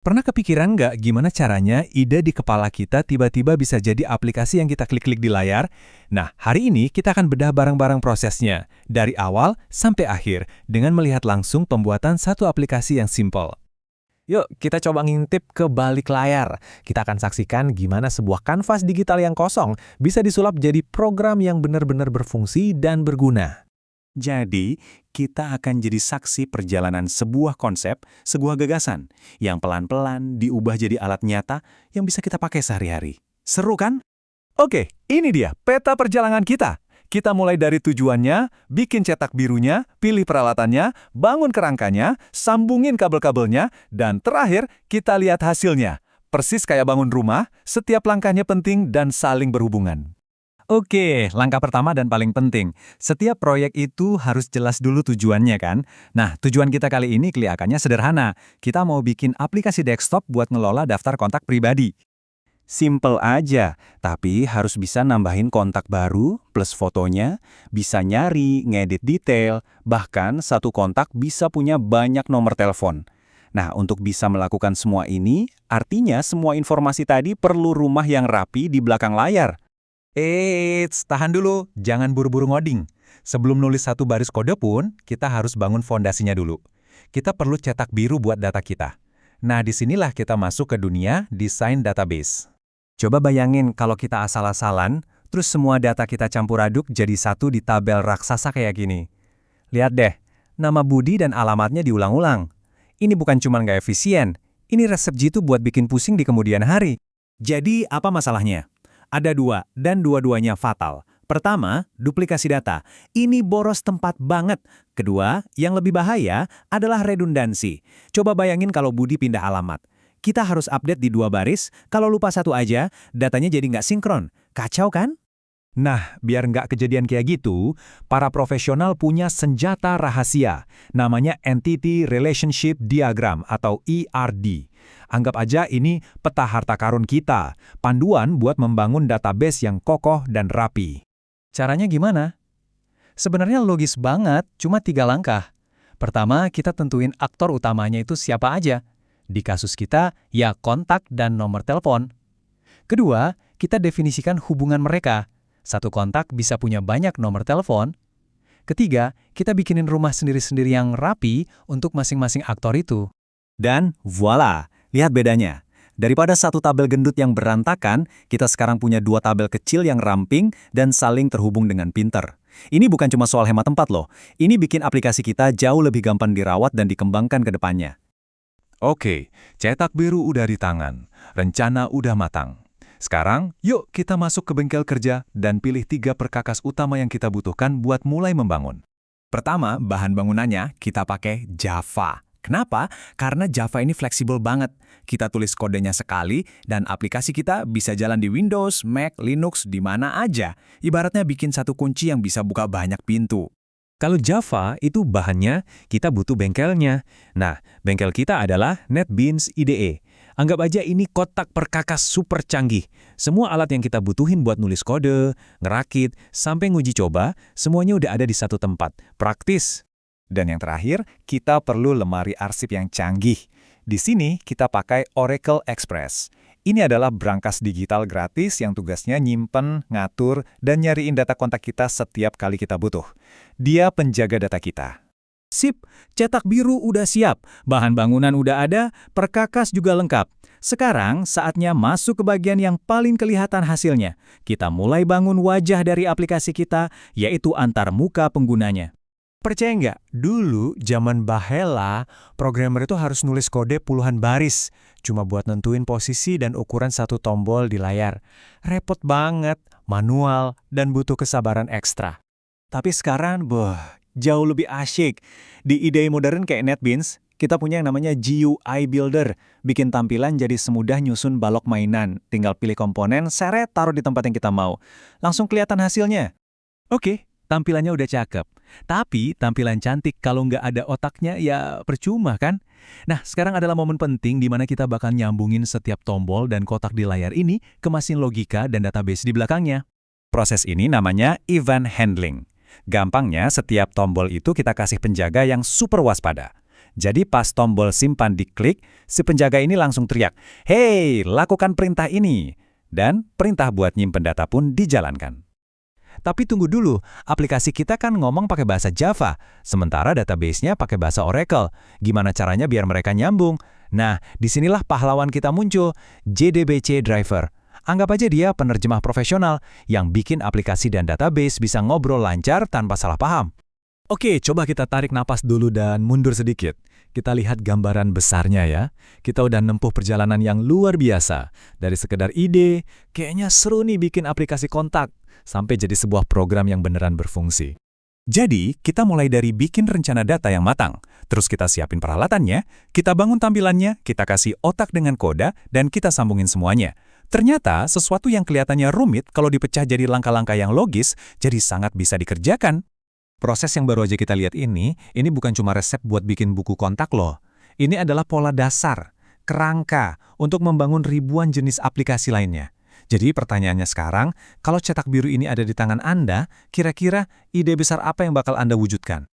Pernah kepikiran nggak gimana caranya ide di kepala kita tiba-tiba bisa jadi aplikasi yang kita klik-klik di layar? Nah, hari ini kita akan bedah bareng-bareng prosesnya, dari awal sampai akhir, dengan melihat langsung pembuatan satu aplikasi yang simple. Yuk, kita coba ngintip ke balik layar. Kita akan saksikan gimana sebuah kanvas digital yang kosong bisa disulap jadi program yang benar-benar berfungsi dan berguna. Jadi, kita akan jadi saksi perjalanan sebuah konsep, sebuah gagasan, yang pelan-pelan diubah jadi alat nyata yang bisa kita pakai sehari-hari. Seru kan? Oke, ini dia peta perjalanan kita. Kita mulai dari tujuannya, bikin cetak birunya, pilih peralatannya, bangun kerangkanya, sambungin kabel-kabelnya, dan terakhir kita lihat hasilnya. Persis kayak bangun rumah, setiap langkahnya penting dan saling berhubungan. Oke, langkah pertama dan paling penting. Setiap proyek itu harus jelas dulu tujuannya kan? Nah, tujuan kita kali ini kelihatannya sederhana. Kita mau bikin aplikasi desktop buat ngelola daftar kontak pribadi. Simple aja, tapi harus bisa nambahin kontak baru, plus fotonya, bisa nyari, ngedit detail, bahkan satu kontak bisa punya banyak nomor telepon. Nah, untuk bisa melakukan semua ini, artinya semua informasi tadi perlu rumah yang rapi di belakang layar. Eits, tahan dulu, jangan buru-buru ngoding. Sebelum nulis satu baris kode pun, kita harus bangun fondasinya dulu. Kita perlu cetak biru buat data kita. Nah, disinilah kita masuk ke dunia desain database. Coba bayangin kalau kita asal-asalan, terus semua data kita campur aduk jadi satu di tabel raksasa kayak gini. Lihat deh, nama Budi dan alamatnya diulang-ulang. Ini bukan cuma nggak efisien, ini resep jitu buat bikin pusing di kemudian hari. Jadi, apa masalahnya? Ada dua, dan dua-duanya fatal. Pertama, duplikasi data. Ini boros tempat banget. Kedua, yang lebih bahaya adalah redundansi. Coba bayangin kalau Budi pindah alamat. Kita harus update di 2 baris, kalau lupa satu aja, datanya jadi nggak sinkron. Kacau kan? Nah, biar nggak kejadian kayak gitu, para profesional punya senjata rahasia. Namanya Entity Relationship Diagram atau ERD. Anggap aja ini peta harta karun kita, panduan buat membangun database yang kokoh dan rapi. Caranya gimana? Sebenarnya logis banget, cuma 3 langkah. Pertama, kita tentuin aktor utamanya itu siapa aja. Di kasus kita, ya kontak dan nomor telepon. Kedua, kita definisikan hubungan mereka. Satu kontak bisa punya banyak nomor telepon. Ketiga, kita bikinin rumah sendiri-sendiri yang rapi untuk masing-masing aktor itu. Dan voila, lihat bedanya. Daripada satu tabel gendut yang berantakan, kita sekarang punya 2 tabel kecil yang ramping dan saling terhubung dengan pinter. Ini bukan cuma soal hemat tempat loh, ini bikin aplikasi kita jauh lebih gampang dirawat dan dikembangkan ke depannya. Oke, cetak biru udah di tangan, rencana udah matang. Sekarang, yuk kita masuk ke bengkel kerja dan pilih 3 perkakas utama yang kita butuhkan buat mulai membangun. Pertama, bahan bangunannya kita pakai Java. Kenapa? Karena Java ini fleksibel banget. Kita tulis kodenya sekali, dan aplikasi kita bisa jalan di Windows, Mac, Linux, di mana aja. Ibaratnya bikin satu kunci yang bisa buka banyak pintu. Kalau Java itu bahannya, kita butuh bengkelnya. Nah, bengkel kita adalah NetBeans IDE. Anggap aja ini kotak perkakas super canggih. Semua alat yang kita butuhin buat nulis kode, ngerakit, sampai nguji coba, semuanya udah ada di satu tempat. Praktis. Dan yang terakhir, kita perlu lemari arsip yang canggih. Di sini kita pakai Oracle Express. Ini adalah brankas digital gratis yang tugasnya nyimpen, ngatur, dan nyariin data kontak kita setiap kali kita butuh. Dia penjaga data kita. Sip, cetak biru udah siap, bahan bangunan udah ada, perkakas juga lengkap. Sekarang saatnya masuk ke bagian yang paling kelihatan hasilnya. Kita mulai bangun wajah dari aplikasi kita, yaitu antar muka penggunanya. Percaya nggak? Dulu, zaman Bahela, programmer itu harus nulis kode puluhan baris, cuma buat nentuin posisi dan ukuran satu tombol di layar. Repot banget, manual, dan butuh kesabaran ekstra. Tapi sekarang, jauh lebih asyik. Di IDE modern kayak NetBeans, kita punya yang namanya GUI Builder. Bikin tampilan jadi semudah nyusun balok mainan. Tinggal pilih komponen, seret, taruh di tempat yang kita mau. Langsung kelihatan hasilnya. Oke, tampilannya udah cakep. Tapi tampilan cantik kalau nggak ada otaknya ya percuma kan? Nah, sekarang adalah momen penting di mana kita bakal nyambungin setiap tombol dan kotak di layar ini ke mesin logika dan database di belakangnya. Proses ini namanya event handling. Gampangnya, setiap tombol itu kita kasih penjaga yang super waspada. Jadi pas tombol simpan diklik, si penjaga ini langsung teriak, "Hei, lakukan perintah ini!" Dan perintah buat nyimpen data pun dijalankan. Tapi tunggu dulu, aplikasi kita kan ngomong pakai bahasa Java, sementara database-nya pakai bahasa Oracle. Gimana caranya biar mereka nyambung? Nah, disinilah pahlawan kita muncul, JDBC Driver. Anggap aja dia penerjemah profesional yang bikin aplikasi dan database bisa ngobrol lancar tanpa salah paham. Oke, coba kita tarik napas dulu dan mundur sedikit. Kita lihat gambaran besarnya ya. Kita udah nempuh perjalanan yang luar biasa. Dari sekedar ide, kayaknya seru nih bikin aplikasi kontak, sampai jadi sebuah program yang beneran berfungsi. Jadi, kita mulai dari bikin rencana data yang matang. Terus kita siapin peralatannya, kita bangun tampilannya, kita kasih otak dengan koda, dan kita sambungin semuanya. Ternyata, sesuatu yang kelihatannya rumit kalau dipecah jadi langkah-langkah yang logis, jadi sangat bisa dikerjakan. Proses yang baru aja kita lihat ini bukan cuma resep buat bikin buku kontak loh. Ini adalah pola dasar, kerangka, untuk membangun ribuan jenis aplikasi lainnya. Jadi pertanyaannya sekarang, kalau cetak biru ini ada di tangan Anda, kira-kira ide besar apa yang bakal Anda wujudkan?